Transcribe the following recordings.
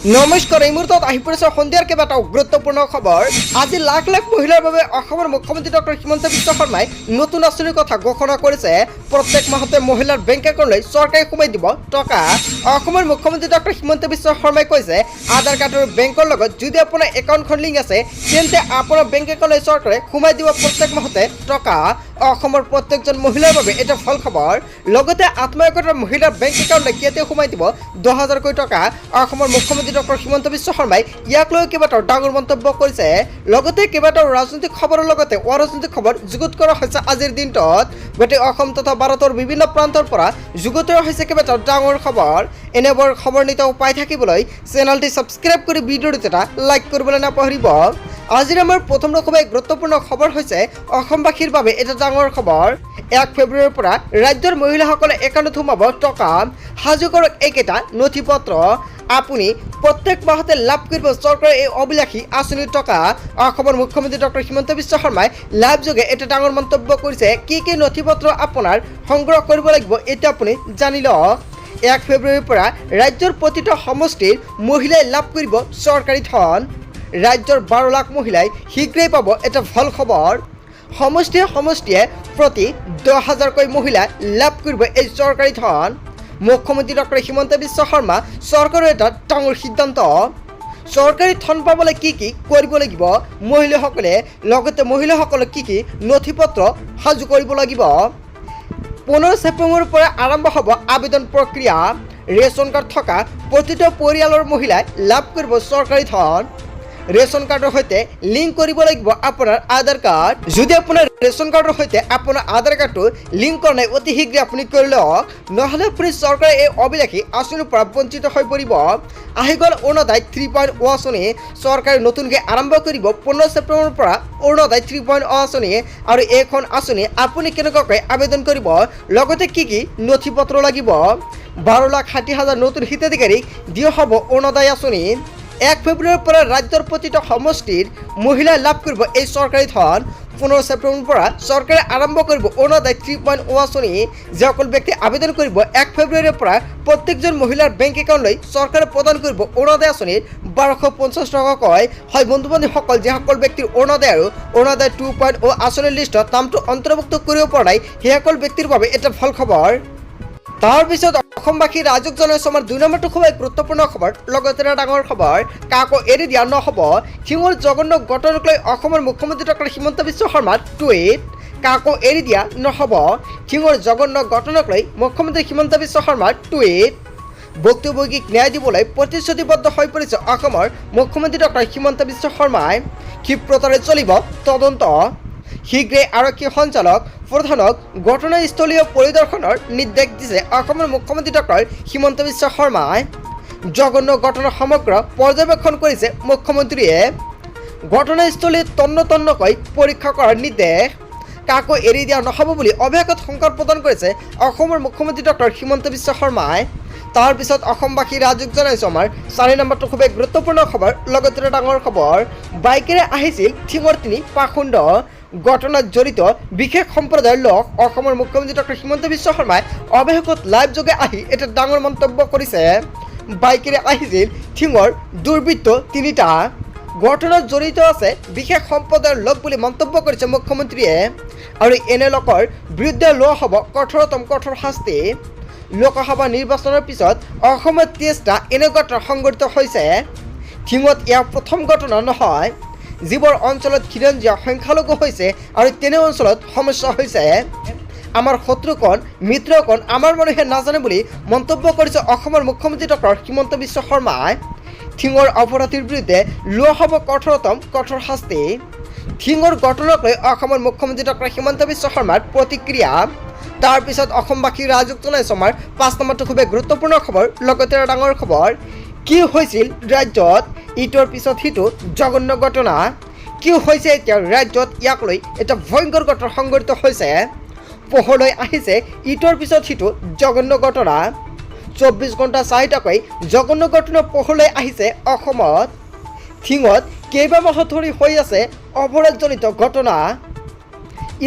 নমস্কাৰ, এই মুহূৰ্তত আহি পৰিছে সন্ধিয়াৰ কেইবাটাও গুৰুত্বপূৰ্ণ খবৰ। আজি লাখ লাখ মহিলাৰ বাবে অসমৰ মুখ্যমন্ত্ৰী ডক্টৰ হিমন্ত বিশ্ব শৰ্মাই নতুন আঁচনিৰ কথা ঘোষণা কৰিছে। প্ৰত্যেক মাহতে মহিলাৰ বেংক একাউণ্টলৈ চৰকাৰে সোমাই দিব টকা। অসমৰ মুখ্যমন্ত্ৰী ডক্টৰ হিমন্ত বিশ্ব শৰ্মাই কৈছে, আধাৰ কাৰ্ড আৰু বেংকৰ লগত যদি আপোনাৰ একাউণ্টখন লিংক আছে তেন্তে আপোনাৰ বেংক একাউণ্টলৈ চৰকাৰে সোমাই দিব প্ৰত্যেক মাহতে টকা। অসমৰ প্ৰত্যেকজন মহিলাৰ বাবে এটা ভাল খবৰ। লগতে আত্মসহায়ক মহিলাৰ বেংক একাউণ্টলৈ কেতিয়া সোমাই দিব 10,000কৈ টকা। অসমৰ মুখ্যমন্ত্ৰী ডক্টৰ হিমন্ত বিশ্ব শৰ্মাই ইয়াক লৈ কেইবাটাও ডাঙৰ মন্তব্য কৰিছে। লগতে কেইবাটাও ৰাজনৈতিক খবৰৰ লগতে অৰাজনৈতিক খবৰ যুগুত কৰা হৈছে আজিৰ দিনটোত। গোটেই অসম তথা ভাৰতৰ বিভিন্ন প্ৰান্তৰ পৰা যুগুত কৰা হৈছে কেইবাটাও ডাঙৰ খবৰ। এনেবোৰ খবৰ নিতৌ পাই থাকিবলৈ চেনেলটি ছাবস্ক্ৰাইব কৰি ভিডিঅ'টো এটা লাইক কৰিবলৈ নাপাহৰিব। আজিৰ আমাৰ প্ৰথম খুবেই গুৰুত্বপূৰ্ণ খবৰ হৈছে অসমবাসীৰ বাবে এটা ডাঙৰ খবৰ। 1 ফেব্ৰুৱাৰীৰ পৰা ৰাজ্যৰ মহিলাসকলে একাউণ্টত সোমাব টকা। সাজু কৰক এইকেইটা নথি পত্ৰ। আপুনি প্ৰত্যেক মাহতে লাভ কৰিব চৰকাৰৰ এই অভিলাষী আঁচনিৰ টকা। অসমৰ মুখ্যমন্ত্ৰী ডক্টৰ হিমন্ত বিশ্ব শৰ্মাই লাইভ যোগে এটা ডাঙৰ মন্তব্য কৰিছে। কি নথি পত্ৰ আপোনাৰ সংগ্ৰহ কৰিব লাগিব এতিয়া আপুনি জানি লওক। 1 ফেব্ৰুৱাৰীৰ পৰা ৰাজ্যৰ প্ৰতিটো সমষ্টিৰ মহিলাই লাভ কৰিব চৰকাৰী ধন। ৰাজ্যৰ 12 লাখ মহিলাই শীঘ্ৰেই পাব এটা ভাল খবৰ। সমষ্টিয়ে প্ৰতি 10,000কৈ মহিলা লাভ কৰিব এই চৰকাৰী ধন। মুখ্যমন্ত্ৰী ডক্টৰ হিমন্ত বিশ্ব শৰ্মা চৰকাৰৰ এটা ডাঙৰ সিদ্ধান্ত। চৰকাৰী ধন পাবলৈ কি কৰিব লাগিব মহিলাসকলে, লগতে মহিলাসকলক কি নথি পত্ৰ সাজু কৰিব লাগিব। 15 ছেপ্টেম্বৰৰ পৰা আৰম্ভ হ'ব আবেদন প্ৰক্ৰিয়া। ৰেচন কাৰ্ড থকা প্ৰতিটো পৰিয়ালৰ মহিলাই লাভ কৰিব চৰকাৰী ধন। ৰেচন কাৰ্ডৰ সৈতে লিংক কৰিব লাগিব আপোনাৰ আধাৰ কাৰ্ড। যদি আপোনাৰ ৰেচন কাৰ্ডৰ সৈতে আপোনাৰ আধাৰ কাৰ্ডটো লিংক কৰা নাই অতি শীঘ্ৰে আপুনি কৰি লওক, নহ'লে আপুনি চৰকাৰে এই অভিলাষী আঁচনিৰ পৰা বঞ্চিত হৈ পৰিব। আহি গ'ল অৰুণোদয় 3.0 আঁচনি। চৰকাৰে নতুনকৈ আৰম্ভ কৰিব 15 ছেপ্টেম্বৰৰ পৰা অৰুণোদয় 3.0 আঁচনি। আৰু এইখন আঁচনি আপুনি কেনেকুৱাকৈ আবেদন কৰিব, লগতে কি নথি পত্ৰ লাগিব। 12,60,000 নতুন হিতাধিকাৰীক দিয়া হ'ব অৰুণোদয় আঁচনি। 1 ফেব্ৰুৱাৰীৰ পৰা ৰাজ্যৰ প্ৰতিটো সমষ্টিৰ মহিলাই লাভ কৰিব এই চৰকাৰী ধন। 15 ছেপ্টেম্বৰৰ পৰা চৰকাৰে আৰম্ভ কৰিব অৰুণোদয় 3.0 আঁচনি। যিসকল ব্যক্তি আবেদন কৰিব 1 ফেব্ৰুৱাৰীৰ পৰা প্ৰত্যেকজন মহিলাৰ বেংক একাউণ্টলৈ চৰকাৰে প্ৰদান কৰিব অৰুণোদয় আঁচনিৰ 1250 টকাকৈ। হয় বন্ধু বান্ধৱীসকল, যিসকল ব্যক্তিৰ অৰুণোদয় আৰু অৰুণোদয় 2.0 আঁচনিৰ লিষ্টত নামটো অন্তৰ্ভুক্ত কৰিব পৰা নাই সেইসকল ব্যক্তিৰ বাবে এটা ভাল খবৰ। তাৰপিছত অসমবাসী ৰাইজক জনাইছোঁ আমাৰ 2 নম্বৰটো খুবেই গুৰুত্বপূৰ্ণ খবৰ, লগতে এটা ডাঙৰ খবৰ। কাকো এৰি দিয়া নহ'ব। সিঙৰ জঘন্য ঘটনাক লৈ অসমৰ মুখ্যমন্ত্ৰী ডক্টৰ হিমন্ত বিশ্ব শৰ্মাৰ টুইট। কাকো এৰি দিয়া নহ'ব। সিঙৰ জঘন্য ঘটনাক লৈ মুখ্যমন্ত্ৰী হিমন্ত বিশ্ব শৰ্মাৰ টুইট। ভুক্তভোগীক ন্যায় দিবলৈ প্ৰতিশ্ৰুতিবদ্ধ হৈ পৰিছে অসমৰ মুখ্যমন্ত্ৰী ডক্টৰ হিমন্ত বিশ্ব শৰ্মাই। ক্ষিপ্ৰতাৰে চলিব তদন্ত। শীঘ্ৰেই আৰক্ষী সঞ্চালক প্ৰধানক ঘটনাস্থলীয় পৰিদৰ্শনৰ নিৰ্দেশ দিছে অসমৰ মুখ্যমন্ত্ৰী ডক্টৰ হিমন্ত বিশ্ব শৰ্মাই। জঘন্য ঘটনা সমগ্ৰ পৰ্যবেক্ষণ কৰিছে মুখ্যমন্ত্ৰীয়ে। ঘটনাস্থলীত তন্নকৈ পৰীক্ষা কৰাৰ নিৰ্দেশ। কাকো এৰি দিয়া নহ'ব বুলি অৱশেষত সংবাদ প্ৰদান কৰিছে অসমৰ মুখ্যমন্ত্ৰী ডক্টৰ হিমন্ত বিশ্ব শৰ্মাই। তাৰপিছত অসমবাসী ৰাইজক জনাইছোঁ আমাৰ 4 নম্বৰটো খুবেই গুৰুত্বপূৰ্ণ খবৰ, লগতে এটা ডাঙৰ খবৰ। বাইকেৰে আহিছিল ঠিঙৰ তিনি পাখণ্ড। ঘটনাত জড়িত বিশেষ সম্প্ৰদায়ৰ লোক। অসমৰ মুখ্যমন্ত্ৰী ডক্টৰ হিমন্ত বিশ্ব শৰ্মাই অৱশেষত লাইভ যোগে আহি এটা ডাঙৰ মন্তব্য কৰিছে। বাইকেৰে আহিছিল ঠিঙৰ দুৰ্বৃত্ত 3টা। ঘটনাত জড়িত আছে বিশেষ সম্প্ৰদায়ৰ লোক বুলি মন্তব্য কৰিছে মুখ্যমন্ত্ৰীয়ে। আৰু এনে লোকৰ বিৰুদ্ধে লোৱা হ'ব কঠোৰতম কঠোৰ শাস্তি। লোকসভা নিৰ্বাচনৰ পিছত অসমত 23টা এনে ঘটনা সংঘটিত হৈছে। ঠিঙত ইয়াৰ প্ৰথম ঘটনা নহয়। যিবোৰ অঞ্চলত খিলঞ্জীয়া সংখ্যালঘু হৈছে আৰু তেনে অঞ্চলত সমস্যা হৈছে। আমাৰ শত্ৰুকণ মিত্ৰকণ আমাৰ মানুহে নাজানে বুলি মন্তব্য কৰিছে অসমৰ মুখ্যমন্ত্ৰী ডক্টৰ হিমন্ত বিশ্ব শৰ্মাই। ঠিঙৰ অপৰাধীৰ বিৰুদ্ধে লোৱা হ'ব কঠোৰতম কঠোৰ শাস্তি। ঠিঙৰ ঘটনাক লৈ অসমৰ মুখ্যমন্ত্ৰী ডক্টৰ হিমন্ত বিশ্ব শৰ্মাৰ প্ৰতিক্ৰিয়া। তাৰপিছত অসমবাসী ৰাইজক জনাইছোঁ আমাৰ 5 নম্বৰটো খুবেই গুৰুত্বপূৰ্ণ খবৰ, লগতে এটা ডাঙৰ খবৰ। কি হৈছিল ৰাজ্যত ইটোৰ পিছত সিটো জঘন্য ঘটনা। কি হৈছে এতিয়া ৰাজ্যত, ইয়াক লৈ এটা ভয়ংকৰ ঘটনা সংঘটিত হৈছে। পোহৰলৈ আহিছে ইটোৰ পিছত সিটো জঘন্য ঘটনা। 24 ঘণ্টা চাৰিটাকৈ জঘন্য ঘটনা পোহৰলৈ আহিছে অসমত। ঠিঙত কেইবামাহ ধৰি হৈ আছে অপৰাধজনিত ঘটনা।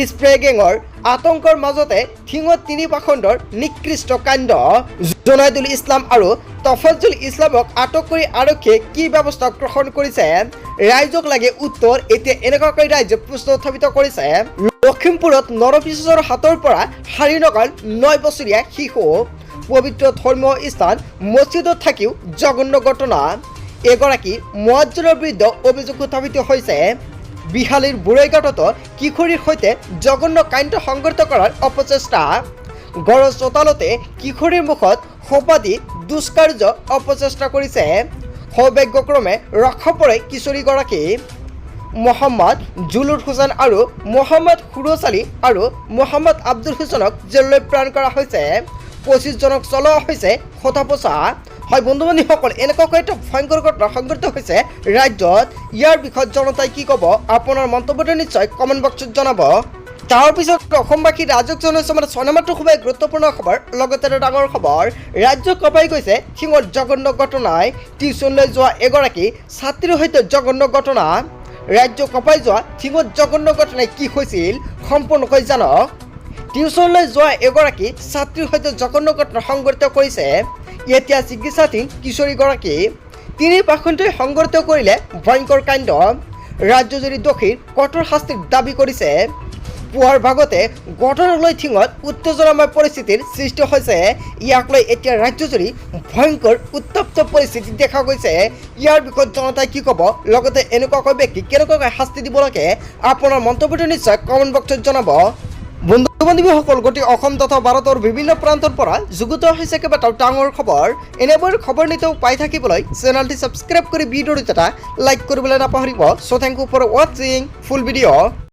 স্প্ৰে গেঙৰ আতংকৰ মাজতে ঠিঙত 3 পাখণ্ডৰ নিকৃষ্ট কাণ্ড। জুনাইদুল ইছলাম আৰু তফাজ্জুল ইছলামক আটক কৰি আৰক্ষীয়ে কি ব্যৱস্থা গ্ৰহণ কৰিছে ৰাইজক লাগে উত্তৰ। এতিয়া এনেকুৱাকৈ ৰাইজে প্ৰশ্ন উত্থাপিত কৰিছে। লখিমপুৰত নৰপিচাচৰ হাতৰ পৰা হাৰি নগল 9 বছৰীয়া শিশু। পবিত্ৰ ধৰ্মীয় স্থান মছজিদত থাকিও জঘন্য ঘটনা। এগৰাকী মুৱাজ্জিনৰ বিৰুদ্ধে অভিযোগ উত্থাপিত হৈছে। বিহালীৰ বুঢ়ৈঘাটতো কিশোৰীৰ সৈতে জঘন্য কাণ্ড সংঘটিত কৰাৰ অপচেষ্টা। গড়ৰ চোতালতে কিশোৰীৰ মুখত সোপা দি দুষ্কাৰ্য অপচেষ্টা কৰিছে। সৌভাগ্যক্ৰমে ৰক্ষা পৰে কিশোৰীগৰাকী। মহম্মদ জুলুৰ হুছেইন আৰু মহম্মদ সুৰজ আলী আৰু মহম্মদ আব্দুল হুছেইনক জেললৈ প্ৰেৰণ কৰা হৈছে। 25 জনক চলোৱা হৈছে সোধা-পোছা। হয় বন্ধু বান্ধৱীসকল, এনেকুৱাকৈ এটা ভয়ংকৰ ঘটনা সংঘটিত হৈছে ৰাজ্যত। ইয়াৰ বিষয়ত জনতাই কি ক'ব, আপোনাৰ মন্তব্যটো নিশ্চয় কমেণ্ট বক্সত জনাব। তাৰ পিছত অসমবাসী ৰাজ্যক জনাইছে মানে 6 নম্বৰটো খুবেই গুৰুত্বপূৰ্ণ খবৰ। লগতে এটা ডাঙৰ খবৰ, ৰাজ্য কঁপাই গৈছে শিঙৰ জঘন্য ঘটনাই। টিউচনলৈ যোৱা এগৰাকী ছাত্ৰীৰ সৈতে জঘন্য ঘটনা। ৰাজ্য কঁপাই যোৱা শিঙৰ জঘন্য ঘটনাই কি হৈছিল সম্পূৰ্ণকৈ জানক। টিউচনলৈ যোৱা এগৰাকী ছাত্ৰীৰ সৈতে জঘন্য ঘটনা সংঘটিত কৰিছে। এতিয়া চিকিৎসাধীন কিশোৰীগৰাকী। তিনি বাসন্তই সংঘটিত কৰিলে ভয়ংকৰ কাণ্ড। ৰাজ্যজুৰি দোষীৰ কঠোৰ শাস্তিৰ দাবী কৰিছে। পুৱাৰ ভাগতে ঘটনাক লৈ ঠিঙত উত্তেজনাময় পৰিস্থিতিৰ সৃষ্টি হৈছে। ইয়াক লৈ এতিয়া ৰাজ্যজুৰি ভয়ংকৰ উত্তপ্ত পৰিস্থিতি দেখা গৈছে। ইয়াৰ বিষয়ত জনতাই কি ক'ব, লগতে এনেকুৱাকৈ ব্যক্তি কেনেকুৱাকৈ শাস্তি দিব লাগে, আপোনাৰ মন্তব্যটো নিশ্চয় কমেণ্ট বক্সত জনাব। বন্ধু বান্ধৱীসকল, গোটেই অসম তথা ভাৰতৰ বিভিন্ন প্ৰান্তৰ পৰা যুগুত হৈছে কেইবাটাও ডাঙৰ খবৰ। এনেবোৰ খবৰ নিতেও পাই থাকিবলৈ চেনেলটি ছাবস্ক্ৰাইব কৰি ভিডিঅ'টো এটা লাইক কৰিবলৈ নাপাহৰিব। চ' থেংক ইউ ফৰ ৱাচিং ফুল ভিডিঅ'।